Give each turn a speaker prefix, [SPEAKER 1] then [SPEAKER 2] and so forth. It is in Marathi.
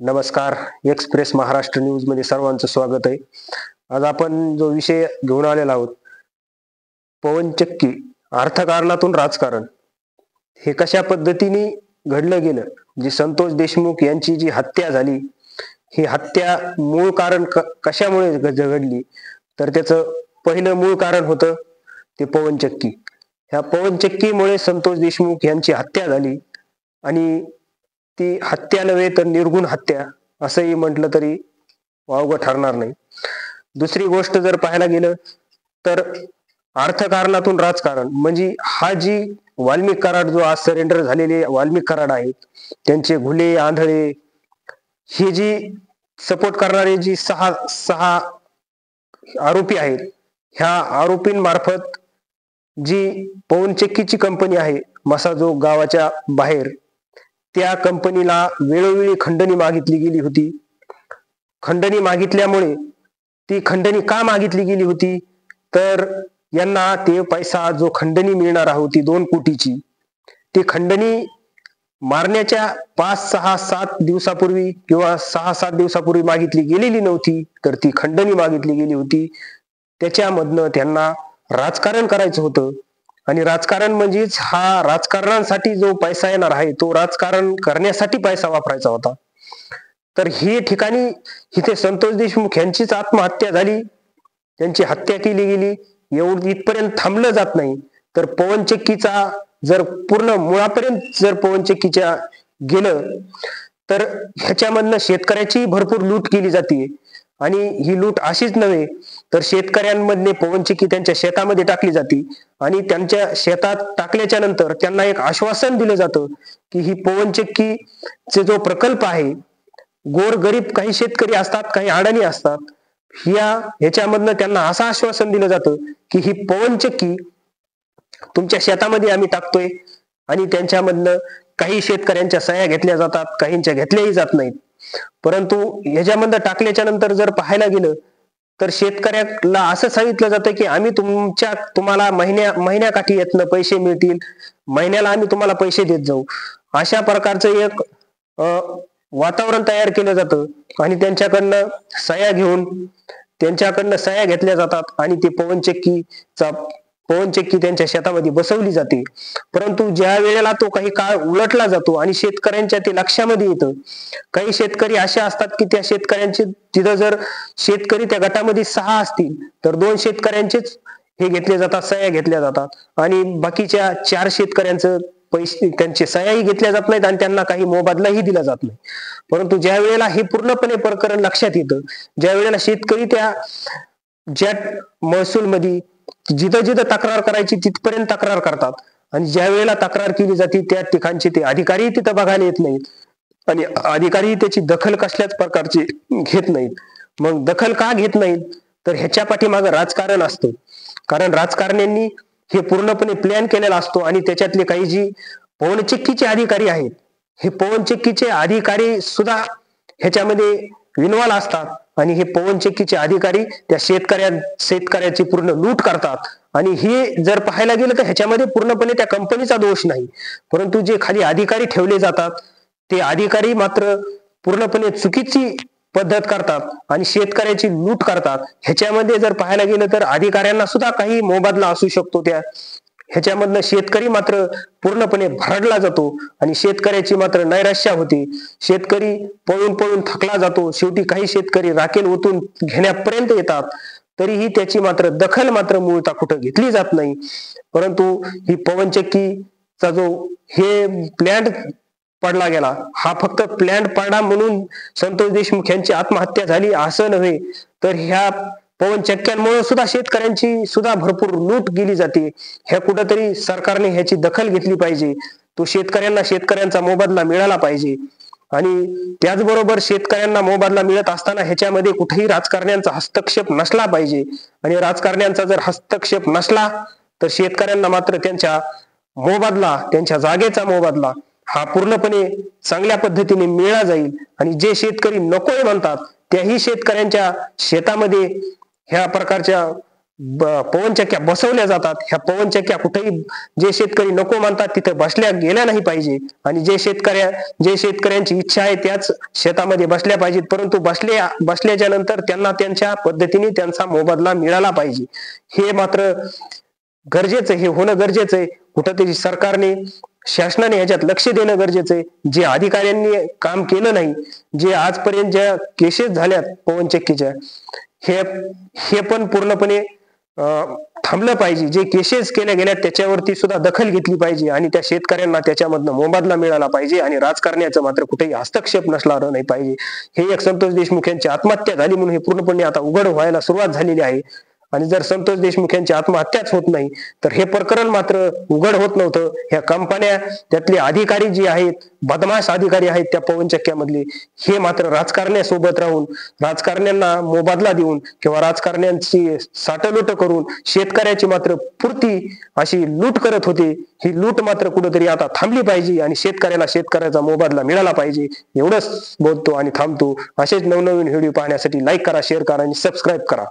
[SPEAKER 1] नमस्कार. एक्सप्रेस महाराष्ट्र न्यूज मध्ये सर्वांचं स्वागत आहे. आज आपण जो विषय घेऊन आलेला आहोत, पवनचक्की अर्थकारणातून राजकारण, हे कशा पद्धतीने घडलं गेलं. जी संतोष देशमुख यांची जी हत्या झाली, ही हत्या मूळ कारण कशामुळे घडली, तर त्याचं पहिलं मूळ कारण होतं ते पवनचक्की. ह्या पवनचक्कीमुळे संतोष देशमुख यांची हत्या झाली आणि ती हत्या नव्हे तर निर्गुण हत्या असंही म्हटलं तरी वावगं ठरणार नाही. दुसरी गोष्ट जर पाहायला गेलं तर अर्थकारणातून राजकारण म्हणजे हा जी वाल्मिक कराड, जो आज सरेंडर झालेले वाल्मिक कराड आहेत, त्यांचे घुले आंधळे, हे जी सपोर्ट करणारे जी सहा आरोपी आहेत, ह्या आरोपींमार्फत जी पवनचक्कीची कंपनी आहे मसाजो गावाच्या बाहेर, त्या कंपनीला वेळोवेळी खंडणी मागितली गेली होती. खंडणी मागितल्यामुळे ती खंडणी का मागितली गेली होती, तर यांना ते पैसा जो खंडणी मिळणार होती 2 कोटीची, ती खंडणी मारण्याच्या 5, 6, 7 दिवसापूर्वी किंवा 6-7 दिवसापूर्वी मागितली गेलेली नव्हती, तर ती खंडणी मागितली गेली होती. त्याच्यामधनं त्यांना राजकारण करायचं होतं आणि राजकारण म्हणजेच हा राजकारणासाठी जो पैसा येणार आहे तो राजकारण करण्यासाठी पैसा वापरायचा होता. तर ही ठिकाणी इथे संतोष देशमुख यांचीच आत्महत्या झाली, त्यांची हत्या केली गेली. इथपर्यंत थांबलं जात नाही तर पवनचक्कीचा जर पूर्ण मुळापर्यंत जर पवनचक्कीच्या गेलं तर ह्याच्यामधनं शेतकऱ्याची भरपूर लूट केली जाते. आणि ही लूट अशीच नव्हे तर शेतकऱ्यांमधले पवनचक्की त्यांच्या शेतामध्ये टाकली जाते आणि त्यांच्या शेतात टाकल्याच्या नंतर त्यांना एक आश्वासन दिलं जातं की ही पवनचक्कीचे जो प्रकल्प आहे, गोरगरीब काही शेतकरी असतात, काही अडाणी असतात, ह्याच्यामधनं त्यांना असं आश्वासन दिलं जातं की ही पवनचक्की तुमच्या शेतामध्ये आम्ही टाकतोय. आणि त्यांच्यामधनं काही शेतकऱ्यांच्या सह्या घेतल्या जातात, काहींच्या घेतल्याही जात नाहीत. परंतु ह्याच्यामध्ये टाकल्याच्या नंतर जर पाहायला गेलं तर शेतकऱ्याला असं सांगितलं जातं की आम्ही तुम्हाला महिन्याकाठी यातनं पैसे मिळतील, महिन्याला आम्ही तुम्हाला पैसे देत जाऊ. अशा प्रकारचं एक वातावरण तयार केलं जातं आणि त्यांच्याकडनं सह्या घेतल्या जातात आणि ती पवनचक्की त्यांच्या शेतामध्ये बसवली जाते. परंतु ज्या वेळेला तो काही काळ उलटला जातो आणि शेतकऱ्यांच्या ते लक्षामध्ये येतं, काही शेतकरी असे असतात की त्या शेतकऱ्यांचे तिथं जर शेतकरी त्या गटामध्ये 6 असतील तर 2 शेतकऱ्यांचेच हे घेतले जातात, सह्या घेतल्या जातात आणि बाकीच्या 4 शेतकऱ्यांचं पैसे, त्यांचे सह्याही घेतल्या जात नाहीत आणि त्यांना काही मोबदलाही दिला जात नाही. परंतु ज्या वेळेला हे पूर्णपणे प्रकरण लक्षात येतं, ज्या वेळेला शेतकरी त्या ज्या महसूलमध्ये जिथं जिथं तक्रार करायची तिथपर्यंत तक्रार करतात आणि ज्या वेळेला तक्रार केली जाते त्या ठिकाणचे ते अधिकारी तिथं बघायला येत नाहीत आणि अधिकारी त्याची दखल कसल्याच प्रकारची घेत नाहीत. मग दखल का घेत नाहीत, तर ह्याच्या पाठीमागं राजकारण असतं. कारण राजकारण्यांनी हे पूर्णपणे प्लॅन केलेला असतो आणि त्याच्यातले काही जी पवनचक्कीचे अधिकारी आहेत, हे पवनचक्कीचे अधिकारी सुद्धा ह्याच्यामध्ये इन्व्हॉल्व असतात आणि हे पवनचक्कीचे अधिकारी त्या शेतकऱ्याची पूर्ण लूट करतात. आणि हे जर पाहायला गेलं तर ह्याच्यामध्ये पूर्णपणे त्या कंपनीचा दोष नाही, परंतु जे खाली अधिकारी ठेवले जातात ते अधिकारी मात्र पूर्णपणे चुकीची पद्धत करतात आणि शेतकऱ्याची लूट करतात. ह्याच्यामध्ये जर पाहायला गेलं तर अधिकाऱ्यांना सुद्धा काही मोबदला असू शकतो, ह्याच्यामधनं शेतकरी मात्र पूर्णपणे भरडला जातो आणि शेतकऱ्याची मात्र नैराश्य होते. शेतकरी पळून पळून थकला जातो. शेवटी काही शेतकरी राखेल ओतून घेण्यापर्यंत येतात, तरीही त्याची मात्र दखल मात्र मूळतः कुठं घेतली जात नाही. परंतु ही पवनचक्कीचा जो हे प्लॅन्ट पडला गेला, हा फक्त प्लॅन्ट पडला म्हणून संतोष देशमुख यांची आत्महत्या झाली असं नव्हे, तर ह्या पवनचक्क्यांमुळे सुद्धा शेतकऱ्यांची सुद्धा भरपूर लूट केली जाते. ह्या कुठंतरी सरकारने ह्याची दखल घेतली पाहिजे. तो शेतकऱ्यांचा मोबदला मिळाला पाहिजे. आणि त्याचबरोबर शेतकऱ्यांना मोबदला मिळत असताना ह्याच्यामध्ये कुठेही राजकारण्यांचा हस्तक्षेप नसला पाहिजे. आणि राजकारण्यांचा जर हस्तक्षेप नसला तर शेतकऱ्यांना मात्र त्यांच्या जागेचा मोबदला हा पूर्णपणे चांगल्या पद्धतीने मिळला जाईल. आणि जे शेतकरी नकोय म्हणतात त्याही शेतकऱ्यांच्या शेतामध्ये ह्या प्रकारच्या पवनचक्क्या बसवल्या जातात. ह्या पवनचक्क्या कुठेही जे शेतकरी नको म्हणतात तिथे बसल्या गेल्या नाही पाहिजे आणि जे शेतकऱ्यांची इच्छा आहे त्याच शेतामध्ये बसल्या पाहिजेत. परंतु बसल्याच्या नंतर त्यांना त्यांच्या पद्धतीने त्यांचा मोबदला मिळाला पाहिजे. हे मात्र गरजेचं, हे होणं गरजेचं आहे. कुठंतरी सरकारने, शासनाने याच्यात लक्ष देणं गरजेचं आहे. जे अधिकाऱ्यांनी काम केलं नाही, जे आजपर्यंत ज्या केसेस झाल्यात पवनचक्कीच्या, हे पण पूर्णपणे थांबलं पाहिजे. जे केसेस केल्या गेल्या त्याच्यावरती सुद्धा दखल घेतली पाहिजे आणि त्या शेतकऱ्यांना त्याच्यामधनं मोबदला मिळाला पाहिजे आणि राजकारण्याचं मात्र कुठेही हस्तक्षेप नसला नाही पाहिजे. हे एक संतोष देशमुख यांची आत्महत्या झाली म्हणून हे पूर्णपणे आता उघड व्हायला सुरुवात झालेली आहे. आणि जर संतोष देशमुख यांची आत्महत्याच होत नाही तर हे प्रकरण मात्र उघड होत नव्हतं. ह्या कंपन्या, त्यातले अधिकारी जे आहेत, बदमाश अधिकारी आहेत त्या पवनचक्क्यामधले, हे मात्र राजकारण्यासोबत राहून, राजकारण्यांना मोबदला देऊन किंवा राजकारण्यांची साठलोट करून शेतकऱ्याची मात्र पुरती अशी लूट करत होते. ही लूट मात्र कुठेतरी आता थांबली पाहिजे आणि शेतकऱ्याला शेतकऱ्याचा मोबदला मिळाला पाहिजे. एवढंच बोलतो आणि थांबतो. असेच नवनवीन व्हिडिओ पाहण्यासाठी लाईक करा, शेअर करा आणि सबस्क्राईब करा.